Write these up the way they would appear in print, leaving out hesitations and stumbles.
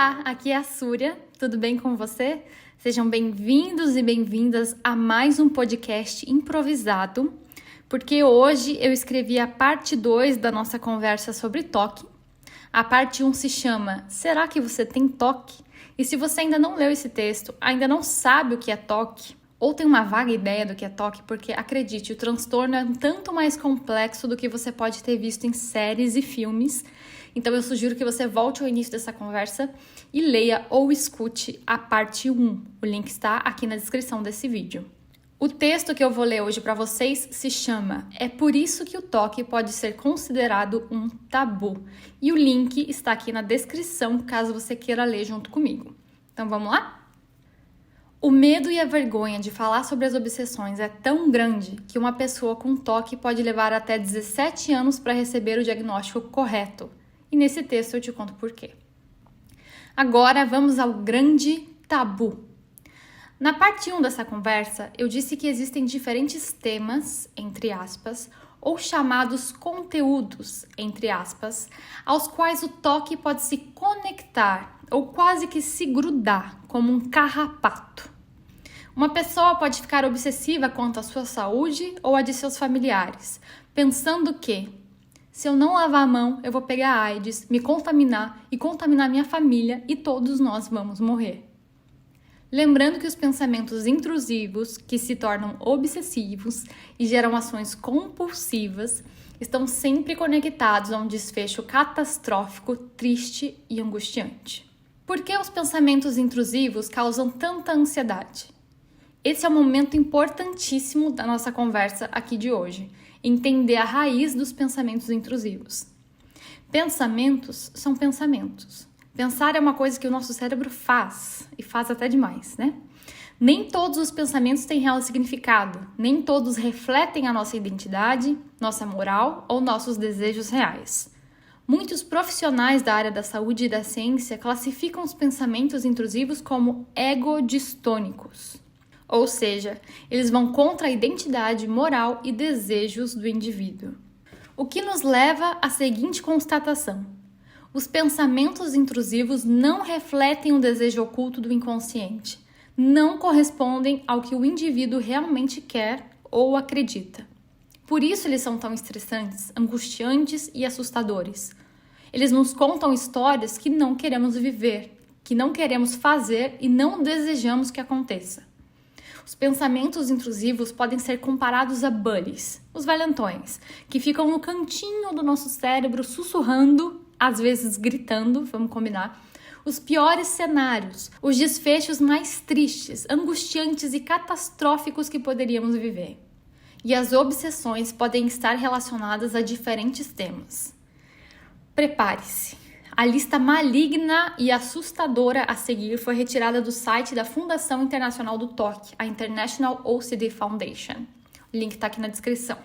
Olá, aqui é a Súria, tudo bem com você? Sejam bem-vindos e bem-vindas a mais um podcast improvisado, porque hoje eu escrevi a parte 2 da nossa conversa sobre toque. A parte 1 se chama Será que você tem toque? E se você ainda não leu esse texto, ainda não sabe o que é toque, ou tem uma vaga ideia do que é toque, porque acredite, o transtorno é um tanto mais complexo do que você pode ter visto em séries e filmes. Então eu sugiro que você volte ao início dessa conversa e leia ou escute a parte 1. O link está aqui na descrição desse vídeo. O texto que eu vou ler hoje para vocês se chama É por isso que o toque pode ser considerado um tabu. E o link está aqui na descrição, caso você queira ler junto comigo. Então vamos lá? O medo e a vergonha de falar sobre as obsessões é tão grande que uma pessoa com toque pode levar até 17 anos para receber o diagnóstico correto. E nesse texto eu te conto por quê. Agora vamos ao grande tabu. Na parte 1 dessa conversa, eu disse que existem diferentes temas, entre aspas, ou chamados conteúdos, entre aspas, aos quais o toque pode se conectar ou quase que se grudar, como um carrapato. Uma pessoa pode ficar obsessiva quanto à sua saúde ou a de seus familiares, pensando que se eu não lavar a mão, eu vou pegar AIDS, me contaminar e contaminar minha família e todos nós vamos morrer. Lembrando que os pensamentos intrusivos, que se tornam obsessivos e geram ações compulsivas, estão sempre conectados a um desfecho catastrófico, triste e angustiante. Por que os pensamentos intrusivos causam tanta ansiedade? Esse é um momento importantíssimo da nossa conversa aqui de hoje. Entender a raiz dos pensamentos intrusivos. Pensamentos são pensamentos. Pensar é uma coisa que o nosso cérebro faz, e faz até demais, né? Nem todos os pensamentos têm real significado, nem todos refletem a nossa identidade, nossa moral ou nossos desejos reais. Muitos profissionais da área da saúde e da ciência classificam os pensamentos intrusivos como egodistônicos. Ou seja, eles vão contra a identidade, moral e desejos do indivíduo. O que nos leva à seguinte constatação: os pensamentos intrusivos não refletem o desejo oculto do inconsciente, não correspondem ao que o indivíduo realmente quer ou acredita. Por isso eles são tão estressantes, angustiantes e assustadores. Eles nos contam histórias que não queremos viver, que não queremos fazer e não desejamos que aconteça. Os pensamentos intrusivos podem ser comparados a bullies, os valentões, que ficam no cantinho do nosso cérebro sussurrando, às vezes gritando, vamos combinar, os piores cenários, os desfechos mais tristes, angustiantes e catastróficos que poderíamos viver. E as obsessões podem estar relacionadas a diferentes temas. Prepare-se! A lista maligna e assustadora a seguir foi retirada do site da Fundação Internacional do Toque, a International OCD Foundation. O link está aqui na descrição.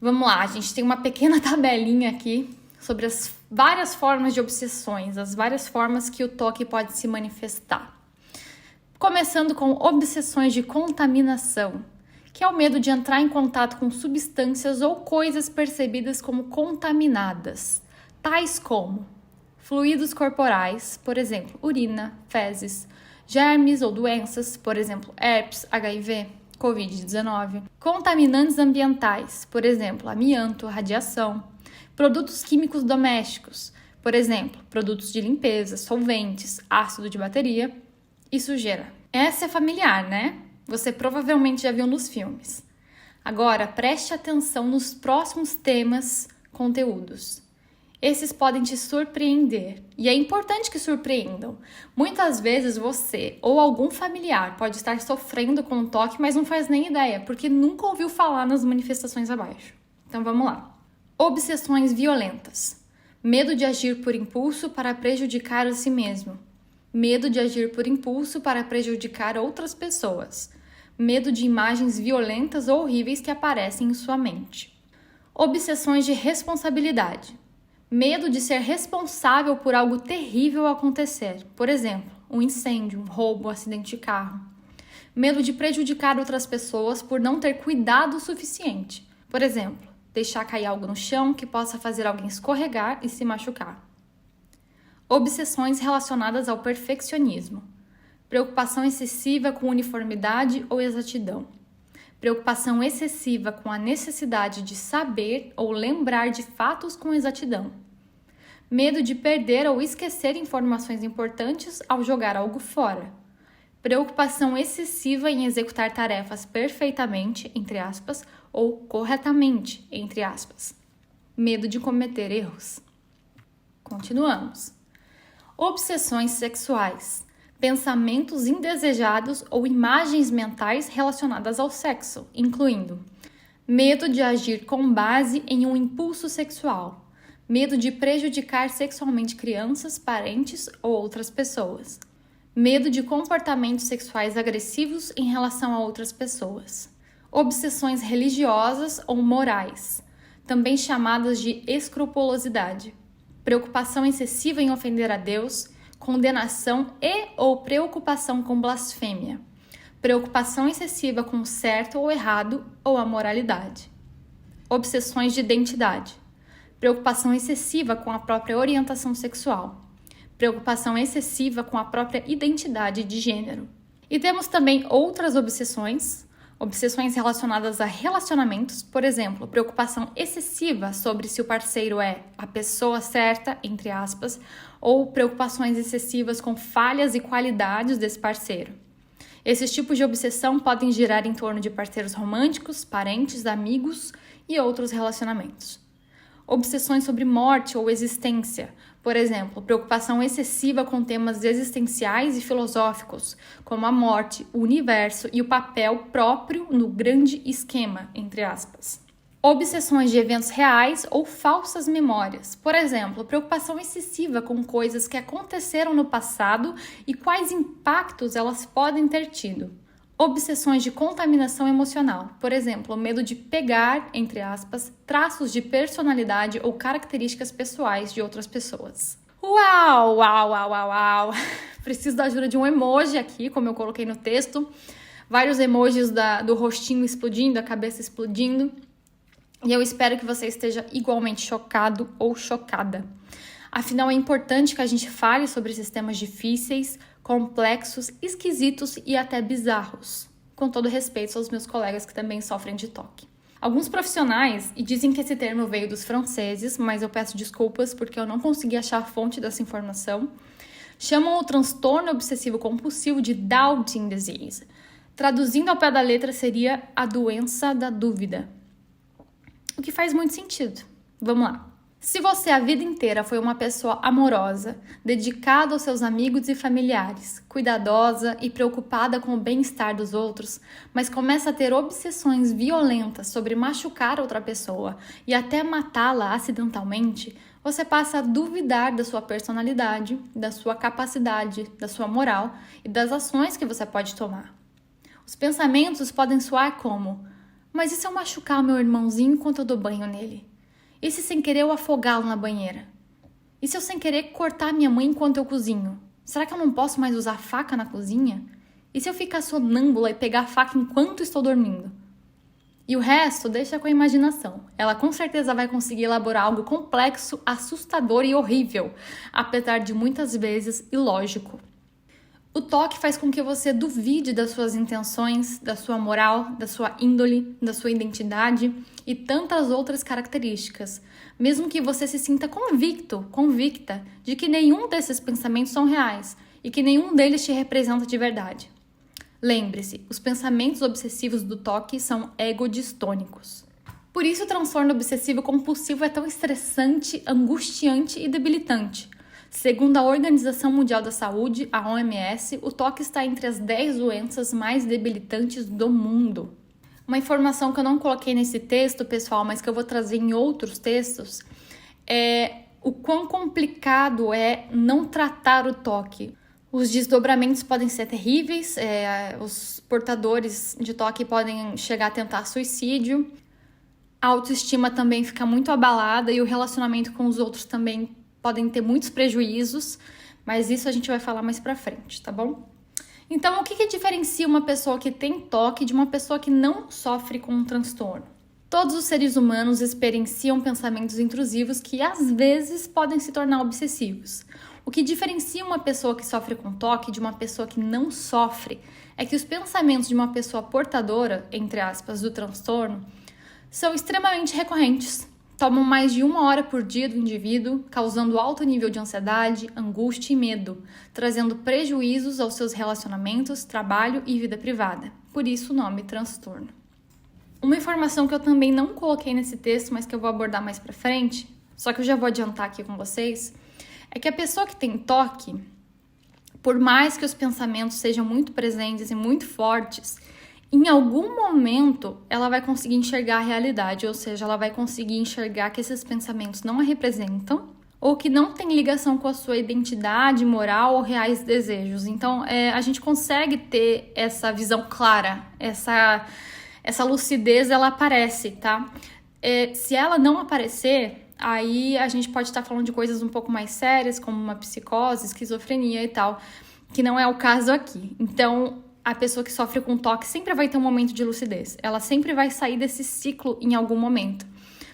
Vamos lá, a gente tem uma pequena tabelinha aqui sobre as várias formas de obsessões, as várias formas que o toque pode se manifestar. Começando com obsessões de contaminação, que é o medo de entrar em contato com substâncias ou coisas percebidas como contaminadas, tais como fluidos corporais, por exemplo, urina, fezes, germes ou doenças, por exemplo, herpes, HIV, Covid-19, contaminantes ambientais, por exemplo, amianto, radiação, produtos químicos domésticos, por exemplo, produtos de limpeza, solventes, ácido de bateria e sujeira. Essa é familiar, né? Você provavelmente já viu nos filmes. Agora, preste atenção nos próximos temas, conteúdos. Esses podem te surpreender, e é importante que surpreendam. Muitas vezes você ou algum familiar pode estar sofrendo com um toque, mas não faz nem ideia, porque nunca ouviu falar nas manifestações abaixo. Então vamos lá. Obsessões violentas. Medo de agir por impulso para prejudicar a si mesmo. Medo de agir por impulso para prejudicar outras pessoas. Medo de imagens violentas ou horríveis que aparecem em sua mente. Obsessões de responsabilidade. Medo de ser responsável por algo terrível acontecer. Por exemplo, um incêndio, um roubo, um acidente de carro. Medo de prejudicar outras pessoas por não ter cuidado o suficiente. Por exemplo, deixar cair algo no chão que possa fazer alguém escorregar e se machucar. Obsessões relacionadas ao perfeccionismo. Preocupação excessiva com uniformidade ou exatidão. Preocupação excessiva com a necessidade de saber ou lembrar de fatos com exatidão. Medo de perder ou esquecer informações importantes ao jogar algo fora. Preocupação excessiva em executar tarefas perfeitamente, entre aspas, ou corretamente, entre aspas. Medo de cometer erros. Continuamos. Obsessões sexuais. Pensamentos indesejados ou imagens mentais relacionadas ao sexo, incluindo medo de agir com base em um impulso sexual, medo de prejudicar sexualmente crianças, parentes ou outras pessoas, medo de comportamentos sexuais agressivos em relação a outras pessoas, obsessões religiosas ou morais, também chamadas de escrupulosidade, preocupação excessiva em ofender a Deus, condenação e ou preocupação com blasfêmia, preocupação excessiva com o certo ou errado ou a moralidade, obsessões de identidade, preocupação excessiva com a própria orientação sexual, preocupação excessiva com a própria identidade de gênero. E temos também outras obsessões relacionadas a relacionamentos, por exemplo, preocupação excessiva sobre se o parceiro é a pessoa certa, entre aspas, ou preocupações excessivas com falhas e qualidades desse parceiro. Esses tipos de obsessão podem girar em torno de parceiros românticos, parentes, amigos e outros relacionamentos. Obsessões sobre morte ou existência, por exemplo, preocupação excessiva com temas existenciais e filosóficos, como a morte, o universo e o papel próprio no grande esquema, entre aspas. Obsessões de eventos reais ou falsas memórias, por exemplo, preocupação excessiva com coisas que aconteceram no passado e quais impactos elas podem ter tido. Obsessões de contaminação emocional, por exemplo, medo de pegar, entre aspas, traços de personalidade ou características pessoais de outras pessoas. Uau, uau, uau, uau, uau! Preciso da ajuda de um emoji aqui, como eu coloquei no texto. Vários emojis do rostinho explodindo, a cabeça explodindo. E eu espero que você esteja igualmente chocado ou chocada. Afinal, é importante que a gente fale sobre esses temas difíceis, complexos, esquisitos e até bizarros, com todo respeito aos meus colegas que também sofrem de TOC. Alguns profissionais, e dizem que esse termo veio dos franceses, mas eu peço desculpas porque eu não consegui achar a fonte dessa informação, chamam o transtorno obsessivo-compulsivo de doubting disease. Traduzindo ao pé da letra seria a doença da dúvida. O que faz muito sentido. Vamos lá. Se você a vida inteira foi uma pessoa amorosa, dedicada aos seus amigos e familiares, cuidadosa e preocupada com o bem-estar dos outros, mas começa a ter obsessões violentas sobre machucar outra pessoa e até matá-la acidentalmente, você passa a duvidar da sua personalidade, da sua capacidade, da sua moral e das ações que você pode tomar. Os pensamentos podem soar como: mas e se eu machucar o meu irmãozinho enquanto eu dou banho nele? E se sem querer eu afogá-lo na banheira? E se eu sem querer cortar minha mãe enquanto eu cozinho? Será que eu não posso mais usar faca na cozinha? E se eu ficar sonâmbula e pegar a faca enquanto estou dormindo? E o resto deixa com a imaginação. Ela com certeza vai conseguir elaborar algo complexo, assustador e horrível, apesar de muitas vezes ilógico. O TOC faz com que você duvide das suas intenções, da sua moral, da sua índole, da sua identidade e tantas outras características, mesmo que você se sinta convicta de que nenhum desses pensamentos são reais e que nenhum deles te representa de verdade. Lembre-se, os pensamentos obsessivos do TOC são egodistônicos. Por isso o transtorno obsessivo-compulsivo é tão estressante, angustiante e debilitante. Segundo a Organização Mundial da Saúde, a OMS, o TOC está entre as 10 doenças mais debilitantes do mundo. Uma informação que eu não coloquei nesse texto, pessoal, mas que eu vou trazer em outros textos, é o quão complicado é não tratar o TOC. Os desdobramentos podem ser terríveis, os portadores de TOC podem chegar a tentar suicídio, a autoestima também fica muito abalada e o relacionamento com os outros também podem ter muitos prejuízos, mas isso a gente vai falar mais pra frente, tá bom? Então, o que diferencia uma pessoa que tem TOC de uma pessoa que não sofre com um transtorno? Todos os seres humanos experienciam pensamentos intrusivos que, às vezes, podem se tornar obsessivos. O que diferencia uma pessoa que sofre com toque de uma pessoa que não sofre é que os pensamentos de uma pessoa portadora, entre aspas, do transtorno, são extremamente recorrentes. Tomam mais de 1 hora por dia do indivíduo, causando alto nível de ansiedade, angústia e medo, trazendo prejuízos aos seus relacionamentos, trabalho e vida privada. Por isso o nome transtorno. Uma informação que eu também não coloquei nesse texto, mas que eu vou abordar mais pra frente, só que eu já vou adiantar aqui com vocês, é que a pessoa que tem toque, por mais que os pensamentos sejam muito presentes e muito fortes, em algum momento ela vai conseguir enxergar a realidade, ou seja, ela vai conseguir enxergar que esses pensamentos não a representam ou que não tem ligação com a sua identidade, moral ou reais desejos. Então, a gente consegue ter essa visão clara, essa lucidez, ela aparece, tá? Se ela não aparecer, aí a gente pode estar falando de coisas um pouco mais sérias, como uma psicose, esquizofrenia e tal, que não é o caso aqui. Então, a pessoa que sofre com toque sempre vai ter um momento de lucidez. Ela sempre vai sair desse ciclo em algum momento.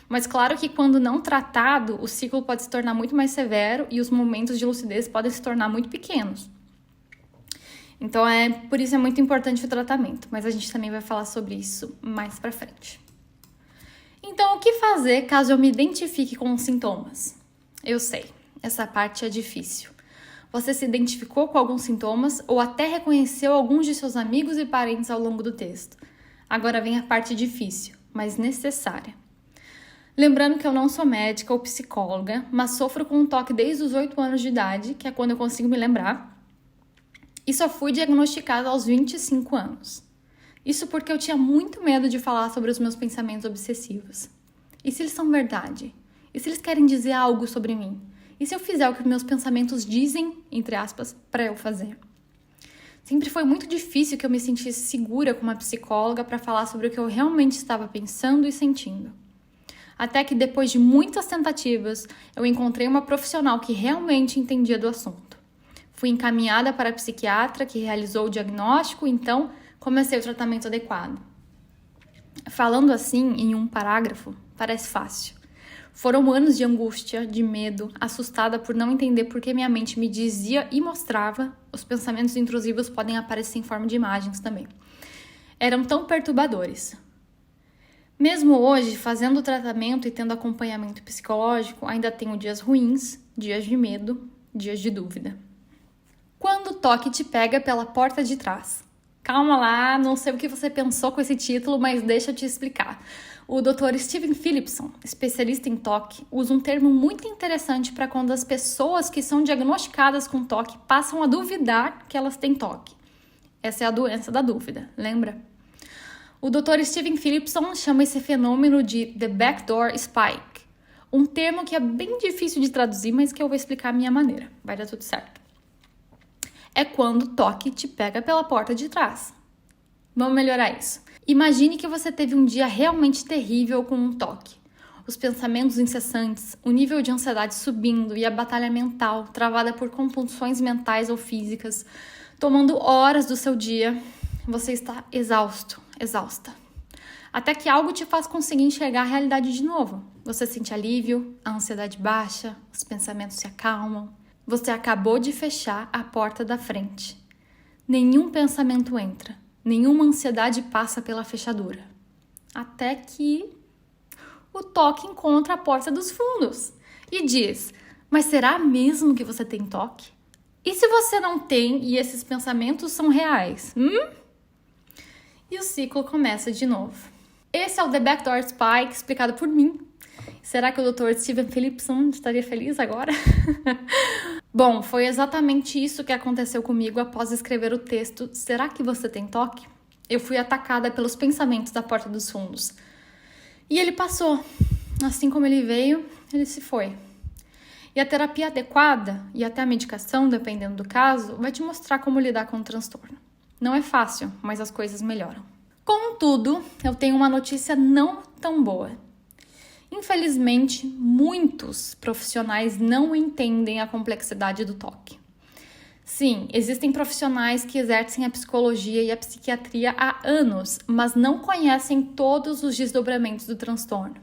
Mas claro que quando não tratado, o ciclo pode se tornar muito mais severo e os momentos de lucidez podem se tornar muito pequenos. Então, por isso é muito importante o tratamento. Mas a gente também vai falar sobre isso mais pra frente. Então, o que fazer caso eu me identifique com os sintomas? Eu sei, essa parte é difícil. Você se identificou com alguns sintomas ou até reconheceu alguns de seus amigos e parentes ao longo do texto. Agora vem a parte difícil, mas necessária. Lembrando que eu não sou médica ou psicóloga, mas sofro com um toque desde os 8 anos de idade, que é quando eu consigo me lembrar, e só fui diagnosticada aos 25 anos. Isso porque eu tinha muito medo de falar sobre os meus pensamentos obsessivos. E se eles são verdade? E se eles querem dizer algo sobre mim? E se eu fizer o que meus pensamentos dizem, entre aspas, para eu fazer? Sempre foi muito difícil que eu me sentisse segura com uma psicóloga para falar sobre o que eu realmente estava pensando e sentindo. Até que depois de muitas tentativas, eu encontrei uma profissional que realmente entendia do assunto. Fui encaminhada para a psiquiatra que realizou o diagnóstico, então comecei o tratamento adequado. Falando assim, em um parágrafo, parece fácil. Foram anos de angústia, de medo, assustada por não entender por que minha mente me dizia e mostrava. Os pensamentos intrusivos podem aparecer em forma de imagens também. Eram tão perturbadores. Mesmo hoje, fazendo o tratamento e tendo acompanhamento psicológico, ainda tenho dias ruins, dias de medo, dias de dúvida. Quando o toque te pega pela porta de trás. Calma lá, não sei o que você pensou com esse título, mas deixa eu te explicar. O Dr. Steven Philipson, especialista em toque, usa um termo muito interessante para quando as pessoas que são diagnosticadas com toque passam a duvidar que elas têm toque. Essa é a doença da dúvida, lembra? O Dr. Steven Philipson chama esse fenômeno de The Backdoor Spike, um termo que é bem difícil de traduzir, mas que eu vou explicar a minha maneira. Vai dar tudo certo. É quando o toque te pega pela porta de trás. Vamos melhorar isso. Imagine que você teve um dia realmente terrível com um toque. Os pensamentos incessantes, o nível de ansiedade subindo e a batalha mental travada por compulsões mentais ou físicas, tomando horas do seu dia. Você está exausto, exausta. Até que algo te faz conseguir enxergar a realidade de novo. Você sente alívio, a ansiedade baixa, os pensamentos se acalmam. Você acabou de fechar a porta da frente. Nenhum pensamento entra. Nenhuma ansiedade passa pela fechadura. Até que o toque encontra a porta dos fundos e diz: mas será mesmo que você tem toque? E se você não tem e esses pensamentos são reais? E o ciclo começa de novo. Esse é o The Backdoor Spike explicado por mim. Será que o Dr. Steven Philipson estaria feliz agora? Bom, foi exatamente isso que aconteceu comigo após escrever o texto Será que você tem toque? Eu fui atacada pelos pensamentos da porta dos fundos. E ele passou. Assim como ele veio, ele se foi. E a terapia adequada e até a medicação, dependendo do caso, vai te mostrar como lidar com o transtorno. Não é fácil, mas as coisas melhoram. Contudo, eu tenho uma notícia não tão boa. Infelizmente, muitos profissionais não entendem a complexidade do toque. Sim, existem profissionais que exercem a psicologia e a psiquiatria há anos, mas não conhecem todos os desdobramentos do transtorno.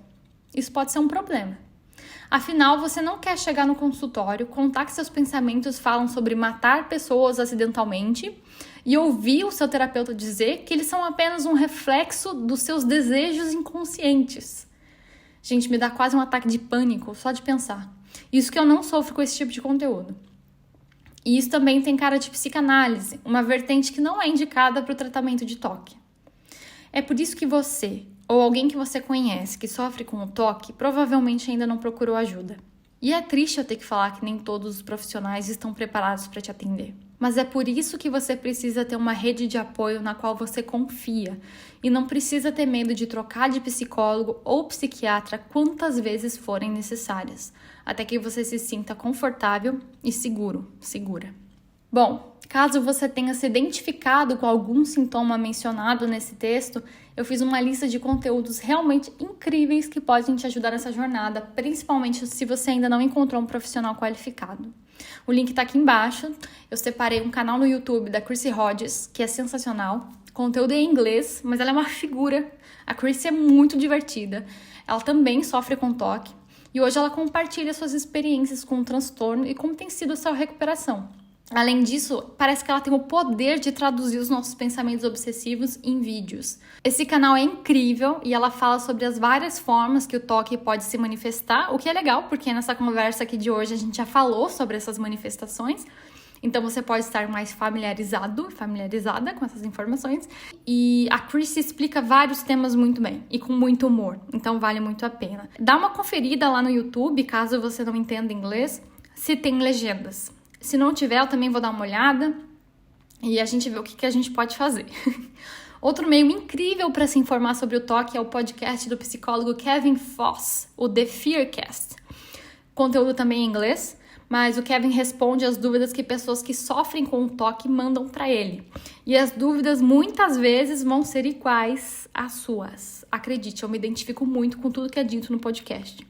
Isso pode ser um problema. Afinal, você não quer chegar no consultório, contar que seus pensamentos falam sobre matar pessoas acidentalmente e ouvir o seu terapeuta dizer que eles são apenas um reflexo dos seus desejos inconscientes. Gente, me dá quase um ataque de pânico só de pensar. Isso que eu não sofro com esse tipo de conteúdo. E isso também tem cara de psicanálise, uma vertente que não é indicada para o tratamento de toque. É por isso que você, ou alguém que você conhece que sofre com o toque, provavelmente ainda não procurou ajuda. E é triste eu ter que falar que nem todos os profissionais estão preparados para te atender. Mas é por isso que você precisa ter uma rede de apoio na qual você confia e não precisa ter medo de trocar de psicólogo ou psiquiatra quantas vezes forem necessárias, até que você se sinta confortável e segura. Bom, caso você tenha se identificado com algum sintoma mencionado nesse texto, eu fiz uma lista de conteúdos realmente incríveis que podem te ajudar nessa jornada, principalmente se você ainda não encontrou um profissional qualificado. O link tá aqui embaixo. Eu separei um canal no YouTube da Chrissy Hodges, que é sensacional. O conteúdo é em inglês, mas ela é uma figura. A Chrissy é muito divertida. Ela também sofre com toque. E hoje ela compartilha suas experiências com o transtorno e como tem sido a sua recuperação. Além disso, parece que ela tem o poder de traduzir os nossos pensamentos obsessivos em vídeos. Esse canal é incrível e ela fala sobre as várias formas que o toque pode se manifestar, o que é legal, porque nessa conversa aqui de hoje a gente já falou sobre essas manifestações. Então você pode estar mais familiarizada com essas informações. E a Chrissy explica vários temas muito bem e com muito humor, então vale muito a pena. Dá uma conferida lá no YouTube, caso você não entenda inglês, se tem legendas. Se não tiver, eu também vou dar uma olhada e a gente vê o que a gente pode fazer. Outro meio incrível para se informar sobre o toque é o podcast do psicólogo Kevin Foss, o The Fearcast. Conteúdo também em inglês, mas o Kevin responde às dúvidas que pessoas que sofrem com o toque mandam para ele. E as dúvidas muitas vezes vão ser iguais às suas. Acredite, eu me identifico muito com tudo que é dito no podcast.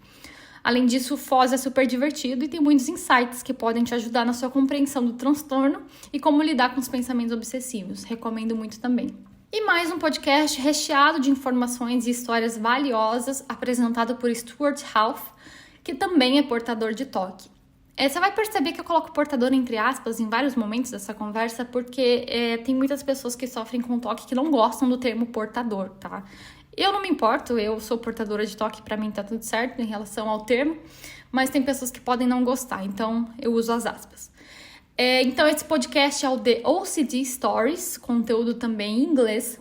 Além disso, o Foz é super divertido e tem muitos insights que podem te ajudar na sua compreensão do transtorno e como lidar com os pensamentos obsessivos. Recomendo muito também. E mais um podcast recheado de informações e histórias valiosas, apresentado por Stuart Half, que também é portador de toque. Você vai perceber que eu coloco portador entre aspas em vários momentos dessa conversa, porque tem muitas pessoas que sofrem com toque que não gostam do termo portador, tá? Eu não me importo, eu sou portadora de toque, pra mim tá tudo certo em relação ao termo, mas tem pessoas que podem não gostar, então eu uso as aspas. Então esse podcast é o The OCD Stories, conteúdo também em inglês.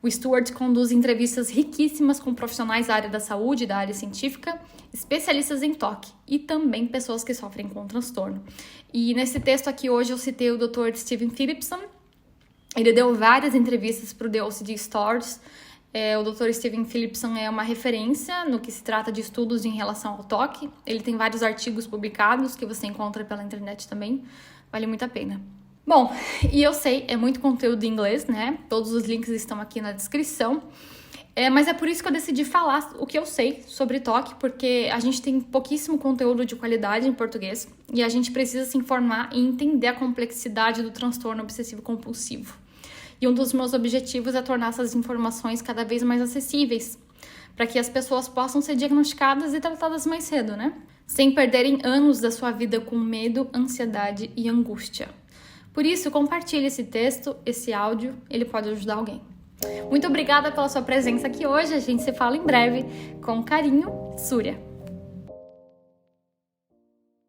O Stuart conduz entrevistas riquíssimas com profissionais da área da saúde, da área científica, especialistas em toque e também pessoas que sofrem com transtorno. E nesse texto aqui hoje eu citei o Dr. Steven Philipson. Ele deu várias entrevistas para o The OCD Stories. O Dr. Steven Philipson é uma referência no que se trata de estudos em relação ao toque. Ele tem vários artigos publicados que você encontra pela internet também. Vale muito a pena. Bom, e eu sei, é muito conteúdo em inglês, né? Todos os links estão aqui na descrição. Mas é por isso que eu decidi falar o que eu sei sobre toque, porque a gente tem pouquíssimo conteúdo de qualidade em português e a gente precisa se informar e entender a complexidade do transtorno obsessivo-compulsivo. E um dos meus objetivos é tornar essas informações cada vez mais acessíveis, para que as pessoas possam ser diagnosticadas e tratadas mais cedo, né? Sem perderem anos da sua vida com medo, ansiedade e angústia. Por isso, compartilhe esse texto, esse áudio, ele pode ajudar alguém. Muito obrigada pela sua presença aqui hoje, a gente se fala em breve. Com carinho, Súria.